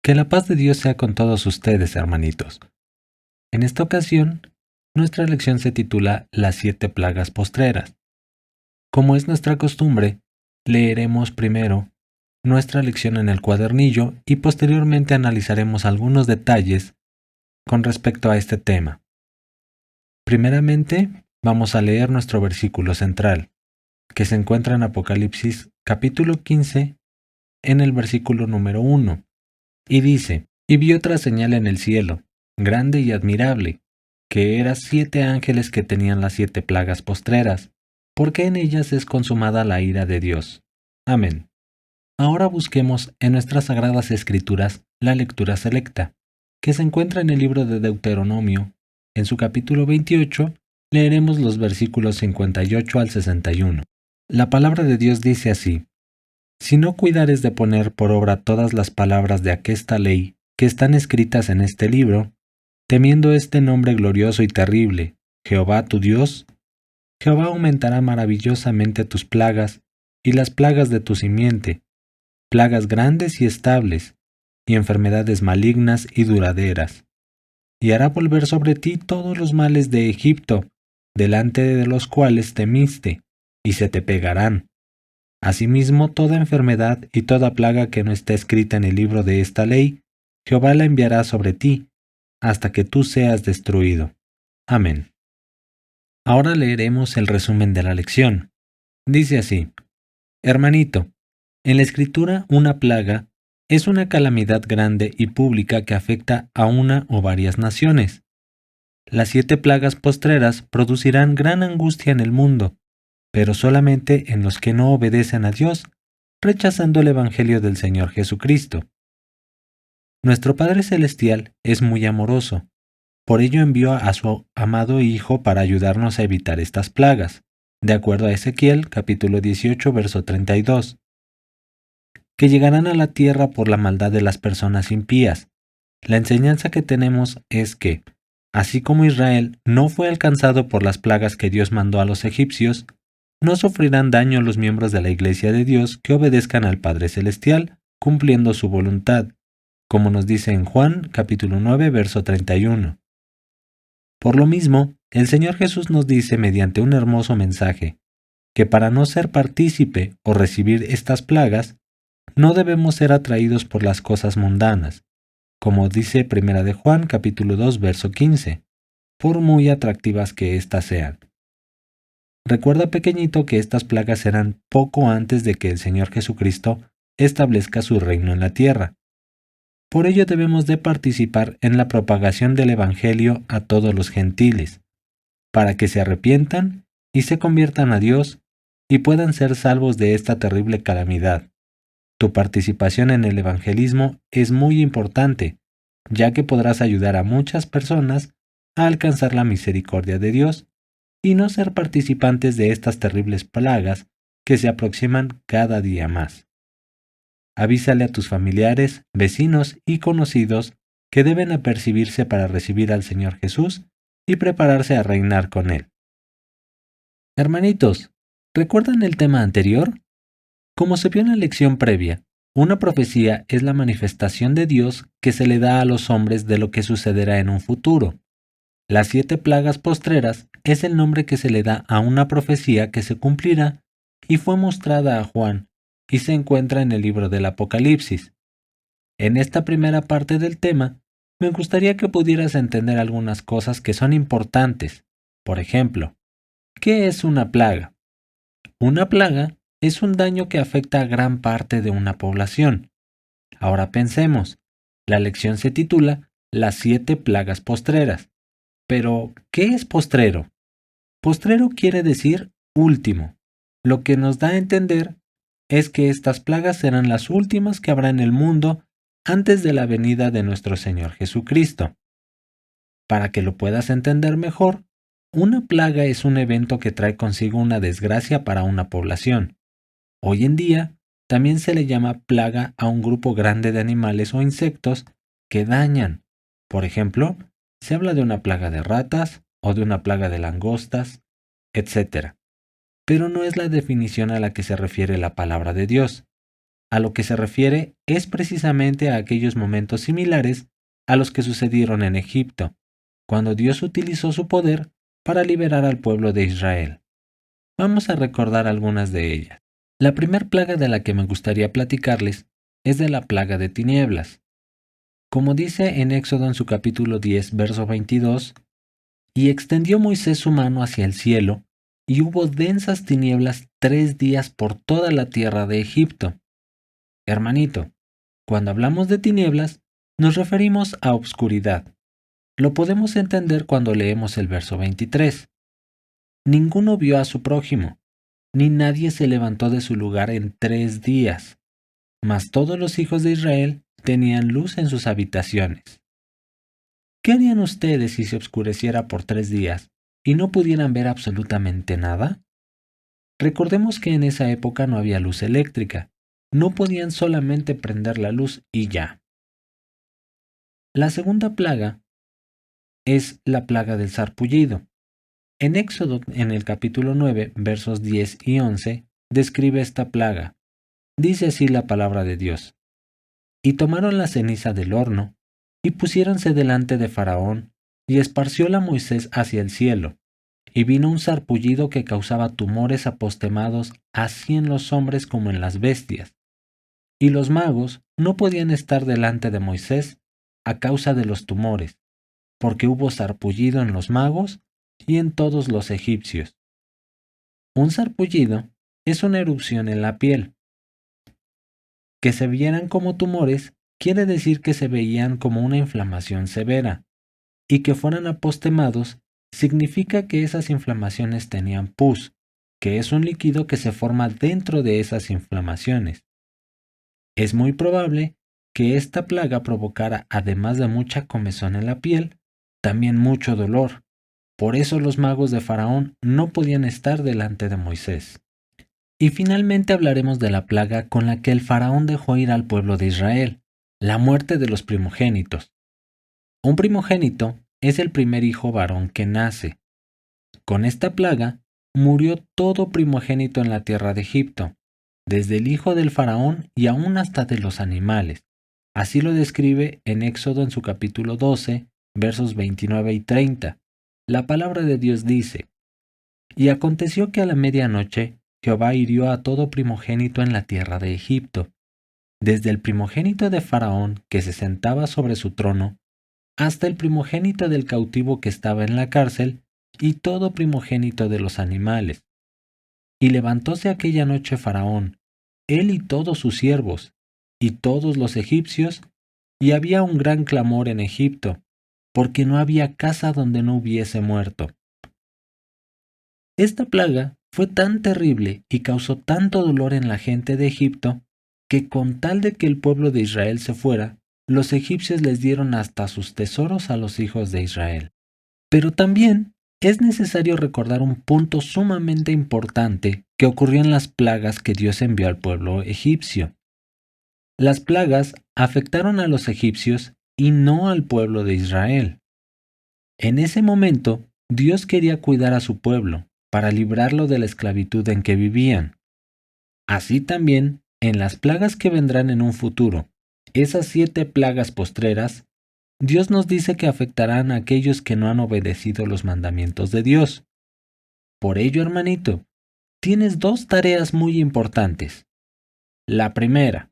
Que la paz de Dios sea con todos ustedes, hermanitos. En esta ocasión, nuestra lección se titula Las 7 plagas postreras. Como es nuestra costumbre, leeremos primero nuestra lección en el cuadernillo y posteriormente analizaremos algunos detalles con respecto a este tema. Primeramente, vamos a leer nuestro versículo central, que se encuentra en Apocalipsis capítulo 15, en el versículo número 1, y dice: Y vi otra señal en el cielo, grande y admirable, que eran 7 ángeles que tenían las 7 plagas postreras, porque en ellas es consumada la ira de Dios. Amén. Ahora busquemos en nuestras sagradas escrituras la lectura selecta, que se encuentra en el libro de Deuteronomio. En su capítulo 28 leeremos los versículos 58 al 61. La palabra de Dios dice así: Si no cuidares de poner por obra todas las palabras de aquesta ley que están escritas en este libro, temiendo este nombre glorioso y terrible, Jehová tu Dios, Jehová aumentará maravillosamente tus plagas y las plagas de tu simiente, plagas grandes y estables, y enfermedades malignas y duraderas, y hará volver sobre ti todos los males de Egipto, delante de los cuales temiste, y se te pegarán. Asimismo, toda enfermedad y toda plaga que no está escrita en el libro de esta ley, Jehová la enviará sobre ti, hasta que tú seas destruido. Amén. Ahora leeremos el resumen de la lección. Dice así: Hermanito, en la Escritura una plaga es una calamidad grande y pública que afecta a una o varias naciones. Las 7 plagas postreras producirán gran angustia en el mundo, pero solamente en los que no obedecen a Dios, rechazando el Evangelio del Señor Jesucristo. Nuestro Padre Celestial es muy amoroso, por ello envió a su amado Hijo para ayudarnos a evitar estas plagas, de acuerdo a Ezequiel capítulo 18 verso 32, que llegarán a la tierra por la maldad de las personas impías. La enseñanza que tenemos es que, así como Israel no fue alcanzado por las plagas que Dios mandó a los egipcios, no sufrirán daño los miembros de la Iglesia de Dios que obedezcan al Padre Celestial, cumpliendo su voluntad, como nos dice en Juan capítulo 9 verso 31. Por lo mismo, el Señor Jesús nos dice mediante un hermoso mensaje, que para no ser partícipe o recibir estas plagas, no debemos ser atraídos por las cosas mundanas, como dice 1 de Juan capítulo 2 verso 15, por muy atractivas que éstas sean. Recuerda, pequeñito, que estas plagas serán poco antes de que el Señor Jesucristo establezca su reino en la tierra. Por ello debemos de participar en la propagación del Evangelio a todos los gentiles, para que se arrepientan y se conviertan a Dios y puedan ser salvos de esta terrible calamidad. Tu participación en el evangelismo es muy importante, ya que podrás ayudar a muchas personas a alcanzar la misericordia de Dios y no ser participantes de estas terribles plagas que se aproximan cada día más. Avísale a tus familiares, vecinos y conocidos que deben apercibirse para recibir al Señor Jesús y prepararse a reinar con Él. Hermanitos, ¿recuerdan el tema anterior? Como se vio en la lección previa, una profecía es la manifestación de Dios que se le da a los hombres de lo que sucederá en un futuro. Las 7 plagas postreras es el nombre que se le da a una profecía que se cumplirá y fue mostrada a Juan, y se encuentra en el libro del Apocalipsis. En esta primera parte del tema, me gustaría que pudieras entender algunas cosas que son importantes. Por ejemplo, ¿qué es una plaga? Una plaga es un daño que afecta a gran parte de una población. Ahora pensemos, la lección se titula Las 7 plagas postreras. Pero, ¿qué es postrero? Postrero quiere decir último. Lo que nos da a entender es que estas plagas serán las últimas que habrá en el mundo antes de la venida de nuestro Señor Jesucristo. Para que lo puedas entender mejor, una plaga es un evento que trae consigo una desgracia para una población. Hoy en día, también se le llama plaga a un grupo grande de animales o insectos que dañan. Por ejemplo, se habla de una plaga de ratas o de una plaga de langostas, etc. Pero no es la definición a la que se refiere la palabra de Dios. a lo que se refiere es precisamente a aquellos momentos similares a los que sucedieron en Egipto, cuando Dios utilizó su poder para liberar al pueblo de Israel. Vamos a recordar algunas de ellas. La primera plaga de la que me gustaría platicarles es de la plaga de tinieblas. Como dice en Éxodo en su capítulo 10, verso 22, y extendió Moisés su mano hacia el cielo, y hubo densas tinieblas 3 días por toda la tierra de Egipto. Hermanito, cuando hablamos de tinieblas, nos referimos a obscuridad. Lo podemos entender cuando leemos el verso 23. Ninguno vio a su prójimo, ni nadie se levantó de su lugar en 3 días, mas todos los hijos de Israel tenían luz en sus habitaciones. ¿Qué harían ustedes si se oscureciera por 3 días y no pudieran ver absolutamente nada? Recordemos que en esa época no había luz eléctrica, no podían solamente prender la luz y ya. La segunda plaga es la plaga del sarpullido. En Éxodo, en el capítulo 9, versos 10 y 11, describe esta plaga. Dice así la palabra de Dios. Y tomaron la ceniza del horno, y pusiéronse delante de Faraón, y esparcióla Moisés hacia el cielo. Y vino un sarpullido que causaba tumores apostemados así en los hombres como en las bestias. Y los magos no podían estar delante de Moisés a causa de los tumores, porque hubo sarpullido en los magos y en todos los egipcios. Un sarpullido es una erupción en la piel. Que se vieran como tumores quiere decir que se veían como una inflamación severa, y que fueran apostemados significa que esas inflamaciones tenían pus, que es un líquido que se forma dentro de esas inflamaciones. Es muy probable que esta plaga provocara, además de mucha comezón en la piel, también mucho dolor. Por eso los magos de Faraón no podían estar delante de Moisés. Y finalmente hablaremos de la plaga con la que el Faraón dejó ir al pueblo de Israel, la muerte de los primogénitos. Un primogénito es el primer hijo varón que nace. Con esta plaga murió todo primogénito en la tierra de Egipto, desde el hijo del Faraón y aún hasta de los animales. Así lo describe en Éxodo en su capítulo 12, versos 29 y 30. La palabra de Dios dice, y aconteció que a la medianoche Jehová hirió a todo primogénito en la tierra de Egipto, desde el primogénito de Faraón que se sentaba sobre su trono, hasta el primogénito del cautivo que estaba en la cárcel, y todo primogénito de los animales. Y levantóse aquella noche Faraón, él y todos sus siervos, y todos los egipcios, y había un gran clamor en Egipto, porque no había casa donde no hubiese muerto. Esta plaga fue tan terrible y causó tanto dolor en la gente de Egipto, que con tal de que el pueblo de Israel se fuera, los egipcios les dieron hasta sus tesoros a los hijos de Israel. Pero también es necesario recordar un punto sumamente importante que ocurrió en las plagas que Dios envió al pueblo egipcio. Las plagas afectaron a los egipcios y no al pueblo de Israel. En ese momento, Dios quería cuidar a su pueblo para librarlo de la esclavitud en que vivían. Así también, en las plagas que vendrán en un futuro, esas 7 plagas postreras, Dios nos dice que afectarán a aquellos que no han obedecido los mandamientos de Dios. Por ello, hermanito, tienes 2 tareas muy importantes. La primera,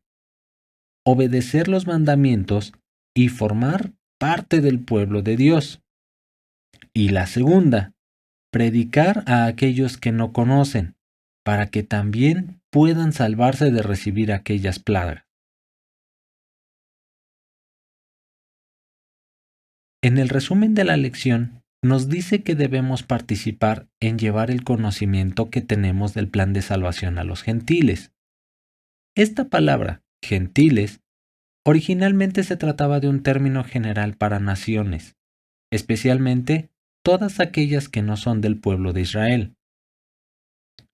obedecer los mandamientos y formar parte del pueblo de Dios. Y la segunda, predicar a aquellos que no conocen, para que también puedan salvarse de recibir aquellas plagas. En el resumen de la lección, nos dice que debemos participar en llevar el conocimiento que tenemos del plan de salvación a los gentiles. Esta palabra, gentiles, originalmente se trataba de un término general para naciones, especialmente todas aquellas que no son del pueblo de Israel.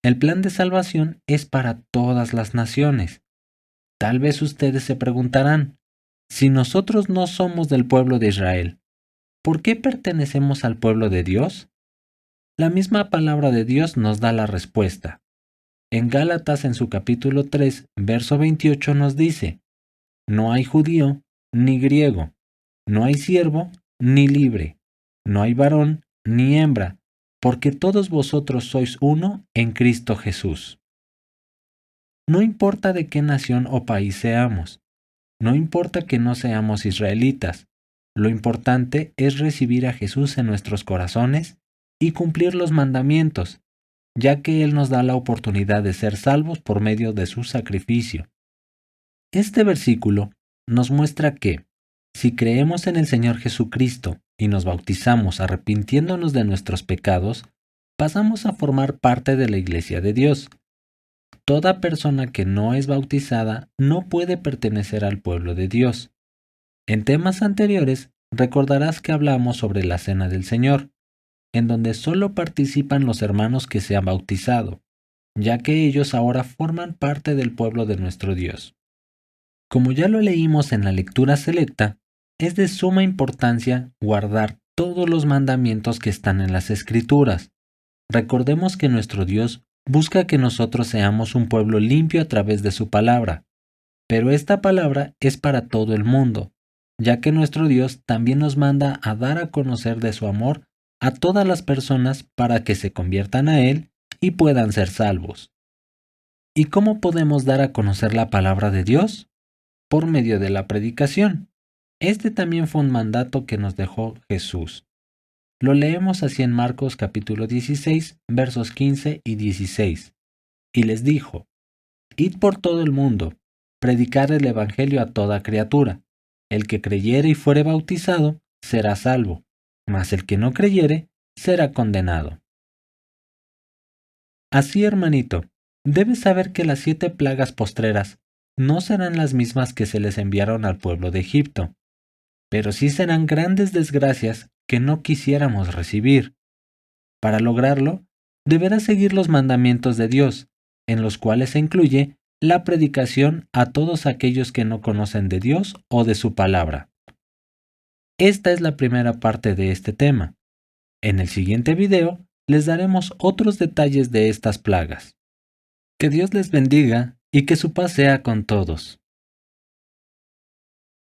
El plan de salvación es para todas las naciones. Tal vez ustedes se preguntarán, si nosotros no somos del pueblo de Israel, ¿por qué pertenecemos al pueblo de Dios? La misma palabra de Dios nos da la respuesta. En Gálatas, en su capítulo 3, verso 28, nos dice: no hay judío ni griego, no hay siervo ni libre, no hay varón ni hembra, porque todos vosotros sois uno en Cristo Jesús. No importa de qué nación o país seamos, no importa que no seamos israelitas, lo importante es recibir a Jesús en nuestros corazones y cumplir los mandamientos, ya que Él nos da la oportunidad de ser salvos por medio de su sacrificio. Este versículo nos muestra que, si creemos en el Señor Jesucristo y nos bautizamos arrepintiéndonos de nuestros pecados, pasamos a formar parte de la Iglesia de Dios. Toda persona que no es bautizada no puede pertenecer al pueblo de Dios. En temas anteriores, recordarás que hablamos sobre la Cena del Señor, en donde solo participan los hermanos que se han bautizado, ya que ellos ahora forman parte del pueblo de nuestro Dios. Como ya lo leímos en la lectura selecta, es de suma importancia guardar todos los mandamientos que están en las Escrituras. Recordemos que nuestro Dios busca que nosotros seamos un pueblo limpio a través de su palabra, pero esta palabra es para todo el mundo, ya que nuestro Dios también nos manda a dar a conocer de su amor a todas las personas para que se conviertan a Él y puedan ser salvos. ¿Y cómo podemos dar a conocer la palabra de Dios? Por medio de la predicación. Este también fue un mandato que nos dejó Jesús. Lo leemos así en Marcos capítulo 16, versos 15 y 16. Y les dijo: id por todo el mundo, predicad el evangelio a toda criatura. El que creyere y fuere bautizado será salvo, mas el que no creyere será condenado. Así, hermanito, debes saber que las 7 plagas postreras no serán las mismas que se les enviaron al pueblo de Egipto, pero sí serán grandes desgracias que no quisiéramos recibir. Para lograrlo, deberás seguir los mandamientos de Dios, en los cuales se incluye la predicación a todos aquellos que no conocen de Dios o de su palabra. Esta es la primera parte de este tema. En el siguiente video les daremos otros detalles de estas plagas. Que Dios les bendiga y que su paz sea con todos.